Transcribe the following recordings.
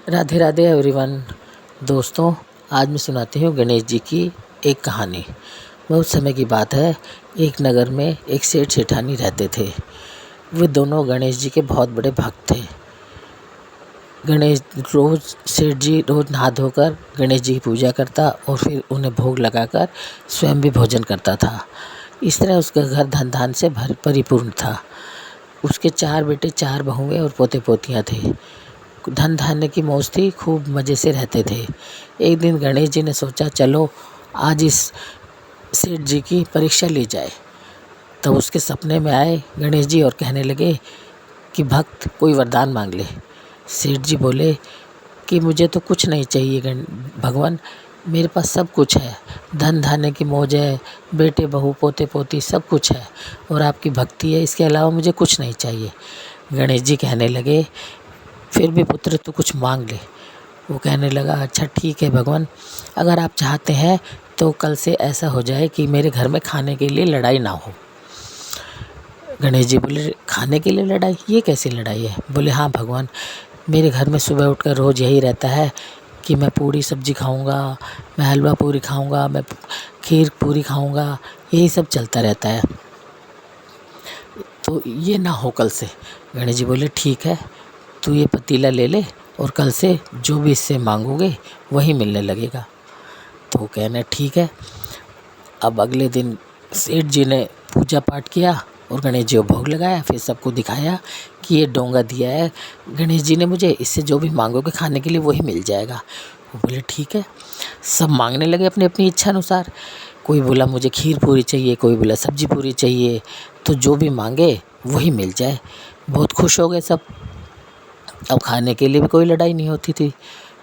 Radhe Radhe everyone. दोस्तों, आज मैं सुनाती हूँ गणेश जी की एक कहानी। बहुत समय की बात है। एक नगर में एक सेठ सेठानी रहते थे। वे दोनों गणेश जी के बहुत बड़े भक्त थे। सेठ जी रोज़ नहा धोकर गणेश जी की पूजा करता और फिर उन्हें भोग लगाकर स्वयं भी भोजन करता था। इस तरह उसका घर धन धान से परिपूर्ण था। उसके 4 बेटे 4 बहुएं और पोते पोतियाँ थे। धन धान्य की मौज थी, खूब मज़े से रहते थे। एक दिन गणेश जी ने सोचा, चलो आज इस सेठ जी की परीक्षा ली जाए। तब उसके सपने में आए गणेश जी और कहने लगे कि भक्त कोई वरदान मांग ले। सेठ जी बोले कि मुझे तो कुछ नहीं चाहिए भगवान, मेरे पास सब कुछ है। धन धान्य की मौज है, बेटे बहू पोते पोती सब कुछ है और आपकी भक्ति है, इसके अलावा मुझे कुछ नहीं चाहिए। गणेश जी कहने लगे, फिर भी पुत्र तू कुछ मांग ले। वो कहने लगा, अच्छा ठीक है भगवान, अगर आप चाहते हैं तो कल से ऐसा हो जाए कि मेरे घर में खाने के लिए लड़ाई ना हो। गणेश जी बोले, खाने के लिए लड़ाई? ये कैसी लड़ाई है? बोले, हाँ भगवान, मेरे घर में सुबह उठकर रोज़ यही रहता है कि मैं पूड़ी सब्जी खाऊंगा, मैं हलवा पूरी खाऊंगा, मैं खीर पूरी खाऊंगा, यही सब चलता रहता है, तो ये ना हो कल से। गणेश जी बोले, ठीक है, तू ये पतीला ले ले और कल से जो भी इससे मांगोगे वही मिलने लगेगा। तो कहना ठीक है। अब अगले दिन सेठ जी ने पूजा पाठ किया और गणेश जी को भोग लगाया, फिर सबको दिखाया कि ये डोंगा दिया है गणेश जी ने मुझे, इससे जो भी मांगोगे खाने के लिए वही मिल जाएगा। वो बोले ठीक है। सब मांगने लगे अपनी अपनी इच्छा अनुसार। कोई बोला मुझे खीर पूरी चाहिए, कोई बोला सब्जी पूरी चाहिए, तो जो भी मांगे वही मिल जाए। बहुत खुश हो गए सब। अब खाने के लिए भी कोई लड़ाई नहीं होती थी।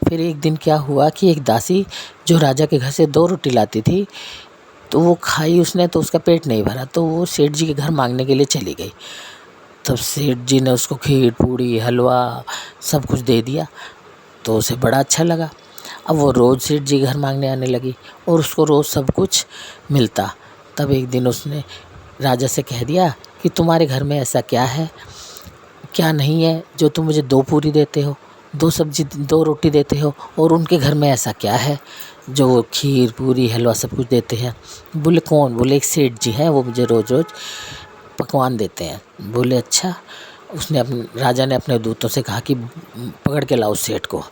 फिर एक दिन क्या हुआ कि एक दासी जो राजा के घर से 2 रोटी लाती थी, तो वो खाई उसने तो उसका पेट नहीं भरा, तो वो सेठ जी के घर मांगने के लिए चली गई। तब सेठ जी ने उसको खीर पूड़ी हलवा सब कुछ दे दिया, तो उसे बड़ा अच्छा लगा। अब वो रोज़ सेठ जी के घर मांगने आने लगी और उसको रोज़ सब कुछ मिलता। तब एक दिन उसने राजा से कह दिया कि तुम्हारे घर में ऐसा क्या है, क्या नहीं है जो तुम मुझे 2 पूरी देते हो, 2 सब्जी 2 रोटी देते हो, और उनके घर में ऐसा क्या है जो वो खीर पूरी हलवा सब कुछ देते हैं। बोले कौन? बोले एक सेठ जी हैं, वो मुझे रोज़ रोज़ पकवान देते हैं। बोले अच्छा। राजा ने अपने दूतों से कहा कि पकड़ के लाओ सेठ को।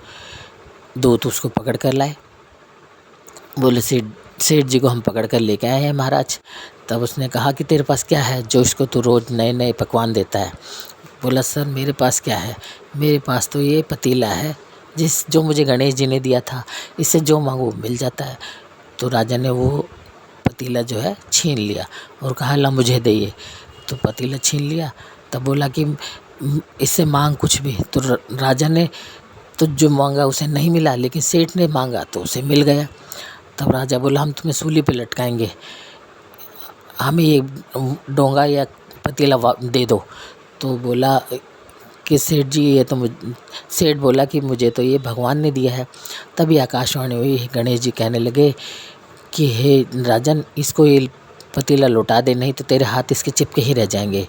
दूत उसको पकड़ कर लाए। बोले सेठ जी को हम पकड़ कर लेके आए हैं महाराज। तब उसने कहा कि तेरे पास क्या है जो इसको तू रोज़ नए नए पकवान देता है? बोला सर मेरे पास क्या है, मेरे पास तो ये पतीला है जो मुझे गणेश जी ने दिया था, इससे जो मांगो मिल जाता है। तो राजा ने वो पतीला जो है छीन लिया और कहा ला मुझे दे। तो पतीला छीन लिया। तब बोला कि इससे मांग कुछ भी। तो राजा ने तो जो मांगा उसे नहीं मिला, लेकिन सेठ ने मांगा तो उसे मिल गया। तब राजा बोला हम तुम्हें सूली पे लटकाएंगे, हमें ये डोंगा या पतीला दे दो। तो बोला कि सेठ जी ये तो सेठ बोला कि मुझे तो ये भगवान ने दिया है। तभी आकाशवाणी हुई, गणेश जी कहने लगे कि हे राजन, इसको ये पतीला लौटा दे, नहीं तो तेरे हाथ इसके चिपके ही रह जाएंगे।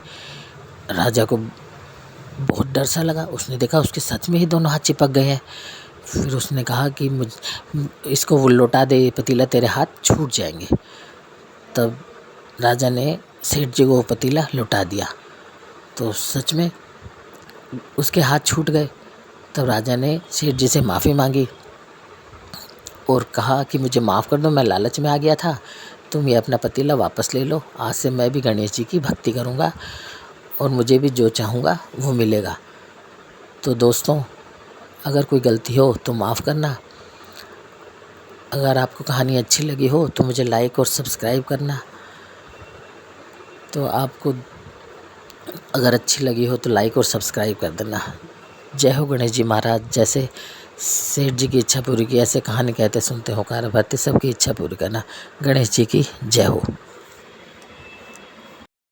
राजा को बहुत डर सा लगा। उसने देखा उसके सच में ही दोनों हाथ चिपक गए हैं। फिर उसने कहा कि इसको वो लौटा दे, पतीला तेरे हाथ छूट जाएंगे। तब राजा ने सेठ जी को वो पतीला लौटा दिया, तो सच में उसके हाथ छूट गए। तब राजा ने सेठ जी से माफ़ी मांगी और कहा कि मुझे माफ़ कर दो, मैं लालच में आ गया था, तुम ये अपना पतीला वापस ले लो। आज से मैं भी गणेश जी की भक्ति करूँगा और मुझे भी जो चाहूँगा वो मिलेगा। तो दोस्तों, अगर कोई गलती हो तो माफ़ करना। अगर आपको कहानी अच्छी लगी हो तो मुझे लाइक और सब्सक्राइब करना। तो आपको अगर अच्छी लगी हो तो लाइक और सब्सक्राइब कर देना। जय हो गणेश जी महाराज। जैसे सेठ जी की इच्छा पूरी की, ऐसे कहानी कहते सुनते होकार भरते सबकी इच्छा पूरी करना। गणेश जी की जय हो।